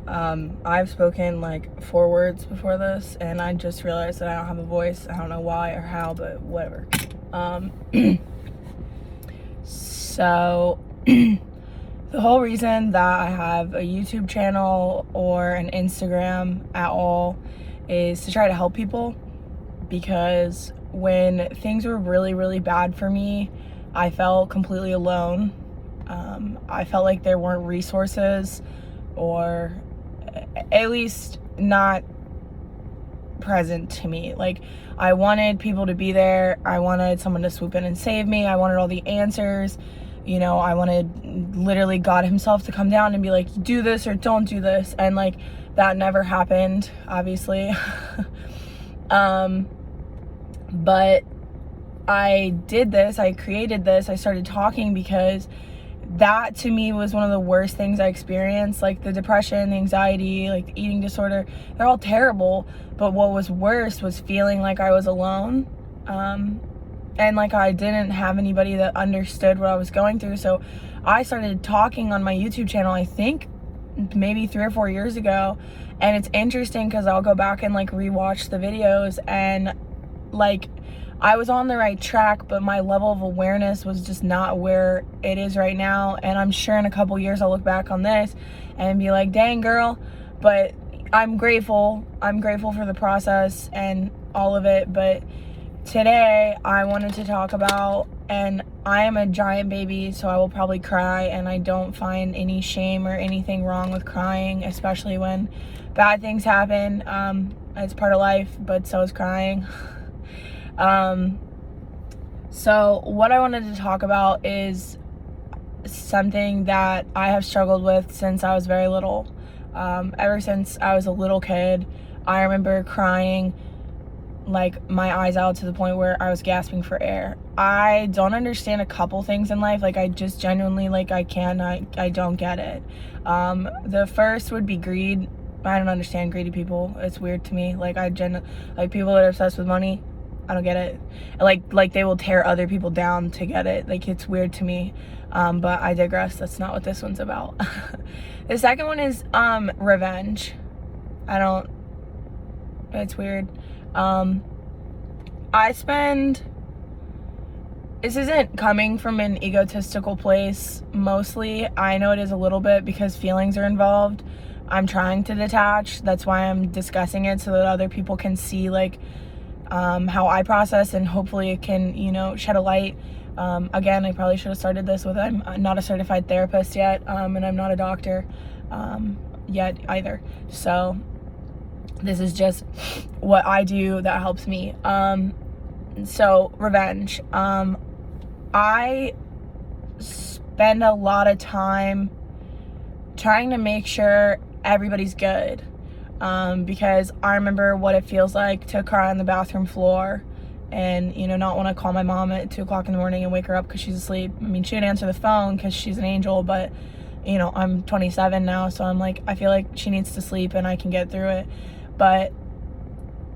I've spoken like 4 words before this, and I just realized that I don't have a voice. I don't know why or how, but whatever. So the whole reason that I have a YouTube channel or an Instagram at all is to try to help people, because when things were really, really bad for me, I felt completely alone. I felt like there weren't resources, or at least not present to me. Like, I wanted people to be there. I wanted someone to swoop in and save me. I wanted all the answers. You know, I wanted literally God himself to come down and be like, do this or don't do this. And like, that never happened, obviously. But I did this, I created this, I started talking because that to me was one of the worst things I experienced. Like the depression, the anxiety, like the eating disorder, they're all terrible. But what was worse was feeling like I was alone. And like I didn't have anybody that understood what I was going through. So I started talking on my YouTube channel, I think maybe 3 or 4 years ago. And it's interesting because I'll go back and like rewatch the videos, and like I was on the right track, but my level of awareness was just not where it is right now. And I'm sure in a couple years I'll look back on this and be like, dang girl. But I'm grateful for the process and all of it. But today I wanted to talk about, and I am a giant baby, so I will probably cry, and I don't find any shame or anything wrong with crying, especially when bad things happen. It's part of life, but so is crying. So what I wanted to talk about is something that I have struggled with since I was very little. Ever since I was a little kid, I remember crying like my eyes out to the point where I was gasping for air. I don't understand a couple things in life. Like I just genuinely, like I don't get it. The first would be greed. I don't understand greedy people. It's weird to me. Like like people that are obsessed with money. I don't get it. Like they will tear other people down to get it. Like it's weird to me. But I digress. That's not what this one's about. The second one is revenge. It's weird. This isn't coming from an egotistical place mostly. I know it is a little bit because feelings are involved. I'm trying to detach. That's why I'm discussing it, so that other people can see like how I process, and hopefully it can, you know, shed a light. Again, I probably should have started this with, I'm not a certified therapist yet, and I'm not a doctor yet either. So this is just what I do that helps me. So revenge. I spend a lot of time trying to make sure everybody's good. Because I remember what it feels like to cry on the bathroom floor and, you know, not want to call my mom at 2 o'clock in the morning and wake her up because she's asleep. I mean, she would answer the phone because she's an angel, but, you know, I'm 27 now, so I'm like, I feel like she needs to sleep and I can get through it. But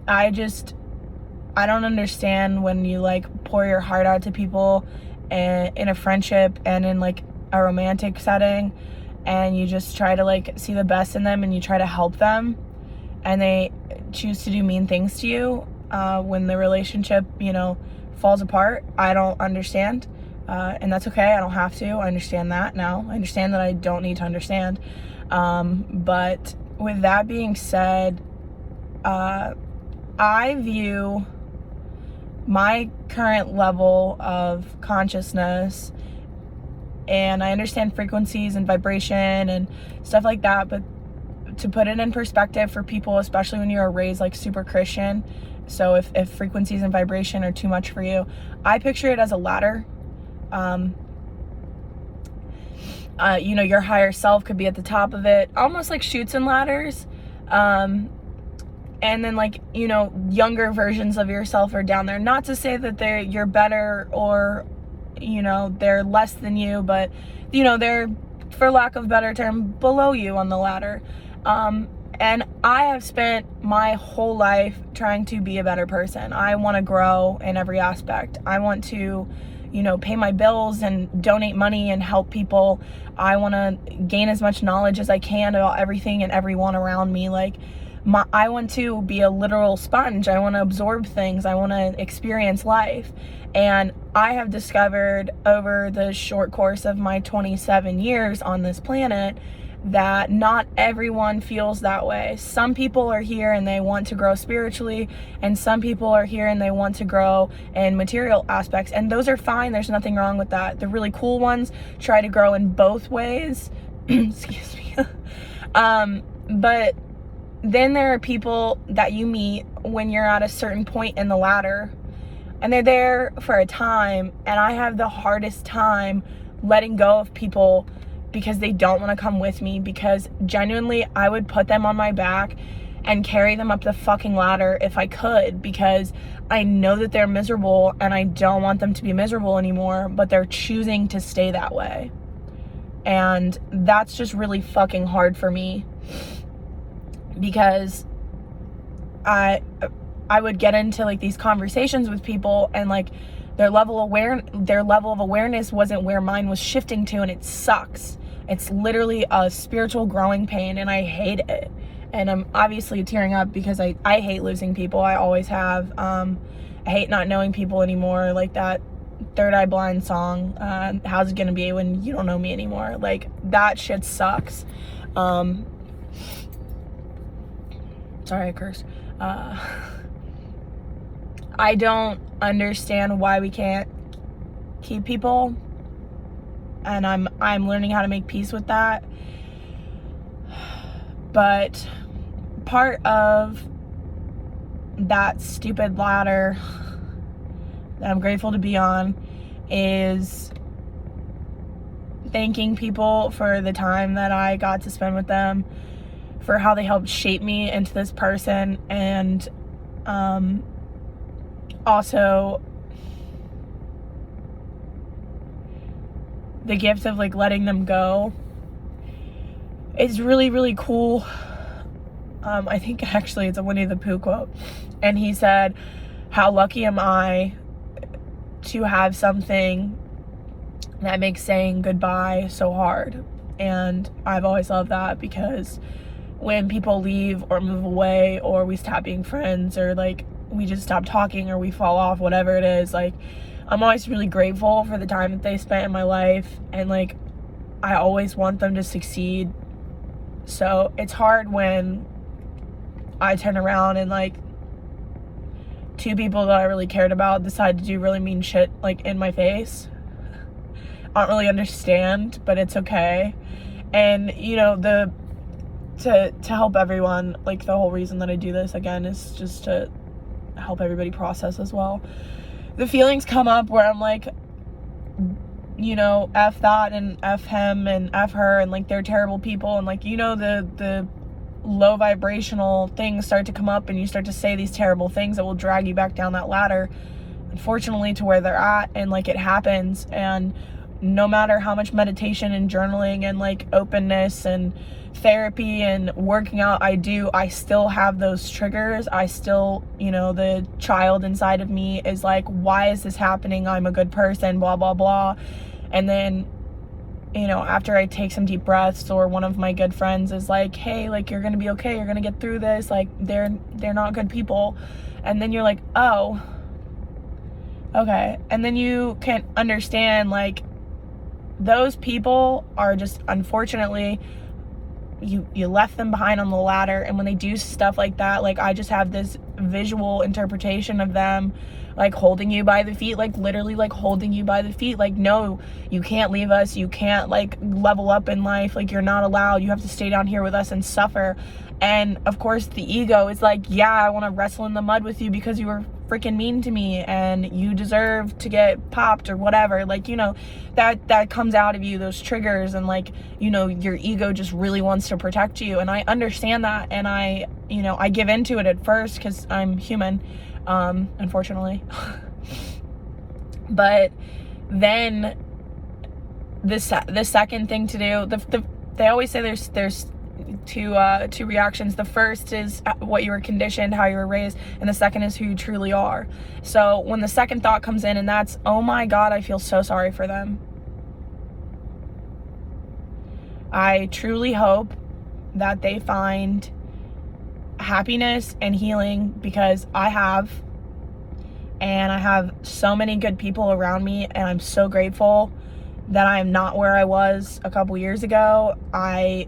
I don't understand when you like pour your heart out to people and in a friendship and in like a romantic setting, and you just try to like see the best in them and you try to help them, and they choose to do mean things to you when the relationship, you know, falls apart. I don't understand, and that's okay. I don't have to. I understand that now. I understand that I don't need to understand. But with that being said, I view my current level of consciousness, and I understand frequencies and vibration and stuff like that, but to put it in perspective for people, especially when you are raised like super Christian, so if frequencies and vibration are too much for you, I picture it as a ladder. You know, your higher self could be at the top of it, almost like Chutes and Ladders. And then like, you know, younger versions of yourself are down there. Not to say that you're better or, you know, they're less than you, but, you know, they're, for lack of a better term, below you on the ladder. And I have spent my whole life trying to be a better person. I want to grow in every aspect. I want to pay my bills and donate money and help people. I want to gain as much knowledge as I can about everything and everyone around me. Like, I want to be a literal sponge. I want to absorb things. I want to experience life. And I have discovered over the short course of my 27 years on this planet that not everyone feels that way. Some people are here and they want to grow spiritually, and some people are here and they want to grow in material aspects, and those are fine. There's nothing wrong with that. The really cool ones try to grow in both ways. Excuse me. But then there are people that you meet when you're at a certain point in the ladder, and they're there for a time, and I have the hardest time letting go of people because they don't want to come with me, because genuinely I would put them on my back and carry them up the fucking ladder if I could, because I know that they're miserable and I don't want them to be miserable anymore, but they're choosing to stay that way. And that's just really fucking hard for me, because I would get into like these conversations with people, and like their level of awareness wasn't where mine was shifting to, and it sucks. It's literally a spiritual growing pain, and I hate it. And I'm obviously tearing up because I hate losing people. I always have. I hate not knowing people anymore. Like that Third Eye Blind song, how's it gonna be when you don't know me anymore? Like, that shit sucks. Sorry, I cursed. I don't understand why we can't keep people, and I'm learning how to make peace with that. But part of that stupid ladder that I'm grateful to be on is thanking people for the time that I got to spend with them, for how they helped shape me into this person, and also the gift of like letting them go is really, really cool. I think actually it's a Winnie the Pooh quote, and he said, how lucky am I to have something that makes saying goodbye so hard. And I've always loved that, because when people leave or move away, or we stop being friends, or like we just stop talking, or we fall off, whatever it is, like I'm always really grateful for the time that they spent in my life, and like I always want them to succeed. So it's hard when I turn around and like two people that I really cared about decide to do really mean shit like in my face. I don't really understand, but it's okay. And to help everyone, like the whole reason that I do this again is just to help everybody process as well. The feelings come up where I'm like, F that and F him and F her, and like they're terrible people, and like the low vibrational things start to come up, and you start to say these terrible things that will drag you back down that ladder, unfortunately, to where they're at. And like it happens, and no matter how much meditation and journaling and like openness and therapy and working out I do, I still have those triggers. I still, the child inside of me is like, why is this happening? I'm a good person, blah blah blah. And then after I take some deep breaths, or one of my good friends is like, hey, like you're gonna be okay, you're gonna get through this, like they're not good people. And then you're like, oh, okay. And then you can understand, like, those people are just, unfortunately, you left them behind on the ladder. And when they do stuff like that, like I just have this visual interpretation of them like holding you by the feet, like literally like holding you by the feet, like, no, you can't leave us, you can't like level up in life, like you're not allowed, you have to stay down here with us and suffer. And of course the ego is like, yeah, I want to wrestle in the mud with you because you were freaking mean to me and you deserve to get popped or whatever, like, that comes out of you, those triggers, and like, your ego just really wants to protect you. And I understand that, and I give into it at first because I'm human, unfortunately. But then the second thing to do, they always say there's two reactions. The first is what you were conditioned, how you were raised, and the second is who you truly are. So when the second thought comes in, and that's, oh my God, I feel so sorry for them. I truly hope that they find happiness and healing, because I have so many good people around me, and I'm so grateful that I am not where I was a couple years ago. I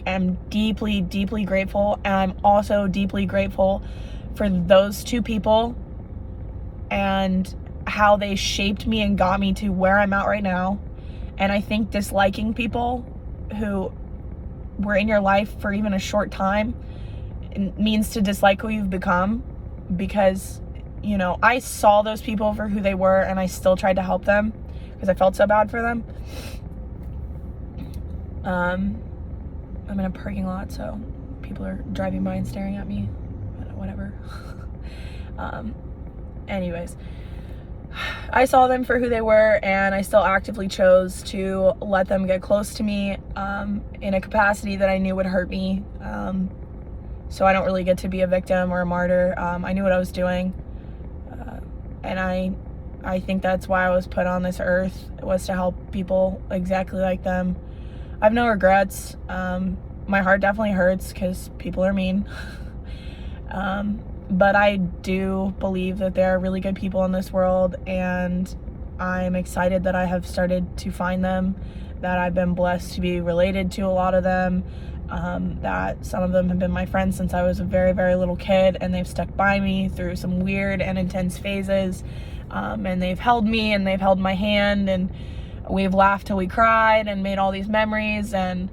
am deeply, deeply grateful, and I'm also deeply grateful for those two people and how they shaped me and got me to where I'm at right now. And I think disliking people who were in your life for even a short time means to dislike who you've become, because, you know, I saw those people for who they were, and I still tried to help them because I felt so bad for them. I'm in a parking lot, so people are driving by and staring at me, whatever. Anyways, I saw them for who they were, and I still actively chose to let them get close to me in a capacity that I knew would hurt me. So I don't really get to be a victim or a martyr. I knew what I was doing, and I think that's why I was put on this earth, was to help people exactly like them. I have no regrets. My heart definitely hurts because people are mean. But I do believe that there are really good people in this world, and I'm excited that I have started to find them, that I've been blessed to be related to a lot of them, that some of them have been my friends since I was a very, very little kid, and they've stuck by me through some weird and intense phases, and they've held me, and they've held my hand, and we've laughed till we cried and made all these memories. And,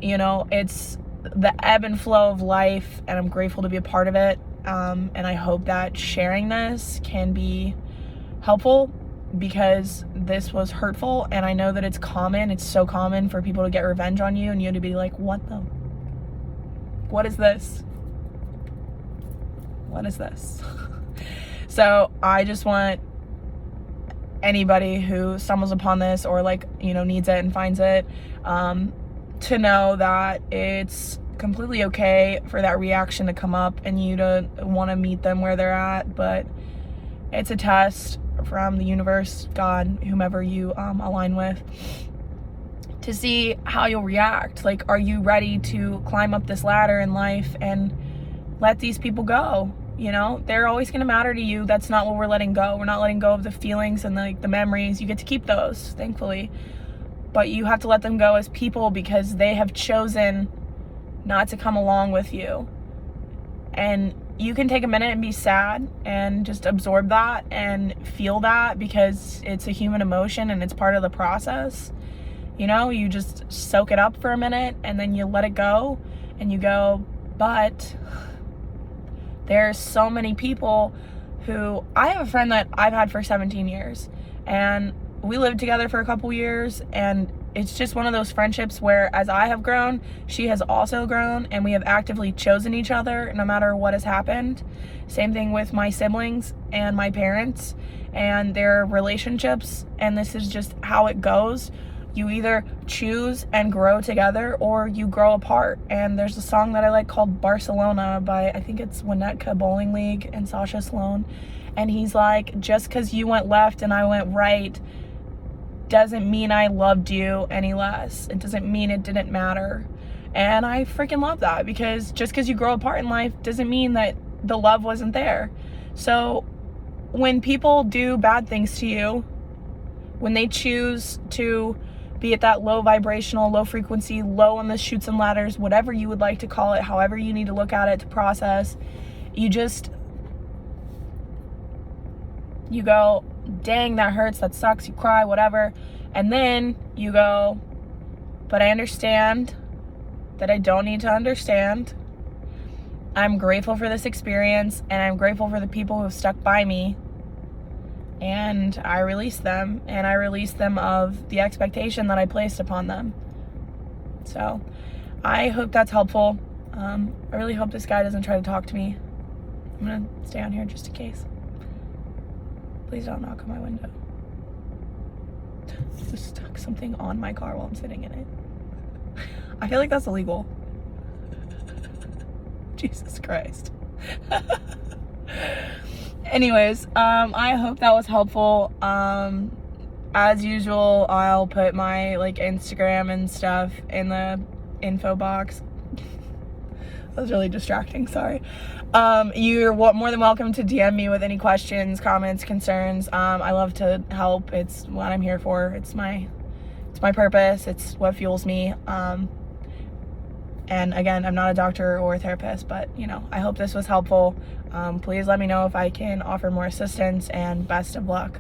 you know, it's the ebb and flow of life, and I'm grateful to be a part of it. And I hope that sharing this can be helpful, because this was hurtful, and I know that it's common. It's so common for people to get revenge on you, and you to be like, what is this? What is this? So I just want anybody who stumbles upon this, or needs it and finds it, to know that it's completely okay for that reaction to come up and you to want to meet them where they're at. But it's a test from the universe, God, whomever you align with, to see how you'll react. Are you ready to climb up this ladder in life and let these people go? You know, they're always going to matter to you. That's not what we're letting go. We're not letting go of the feelings and the memories. You get to keep those, thankfully, but you have to let them go as people, because they have chosen not to come along with you. And you can take a minute and be sad and just absorb that and feel that, because it's a human emotion and it's part of the process. You know, you just soak it up for a minute and then you let it go, and you go, but there's so many people who, I have a friend that I've had for 17 years, and we lived together for a couple years, and it's just one of those friendships where, as I have grown, she has also grown, and we have actively chosen each other no matter what has happened. Same thing with my siblings and my parents and their relationships, and this is just how it goes. You either choose and grow together, or you grow apart. And there's a song that I like called Barcelona by, I think it's Winnetka Bowling League and Sasha Sloan, and he's like, just because you went left and I went right doesn't mean I loved you any less. It doesn't mean it didn't matter. And I freaking love that, because just because you grow apart in life doesn't mean that the love wasn't there. So when people do bad things to you, when they choose to be at that low vibrational, low frequency, low on the chutes and ladders, whatever you would like to call it, however you need to look at it to process, you go, dang, that hurts, that sucks, you cry, whatever. And then you go, but I understand that I don't need to understand. I'm grateful for this experience, and I'm grateful for the people who have stuck by me. And I release them, and I release them of the expectation that I placed upon them. So I hope that's helpful. I really hope this guy doesn't try to talk to me. I'm gonna stay on here just in case. Please don't knock on my window. Just stuck something on my car while I'm sitting in it. I feel like that's illegal. Jesus Christ. Anyways, I hope that was helpful. As usual, I'll put my like Instagram and stuff in the info box. That was really distracting, sorry. You're more than welcome to DM me with any questions, comments, concerns. I love to help. It's what I'm here for. It's my purpose. It's what fuels me. And again, I'm not a doctor or a therapist, but you know, I hope this was helpful. Please let me know if I can offer more assistance, and best of luck.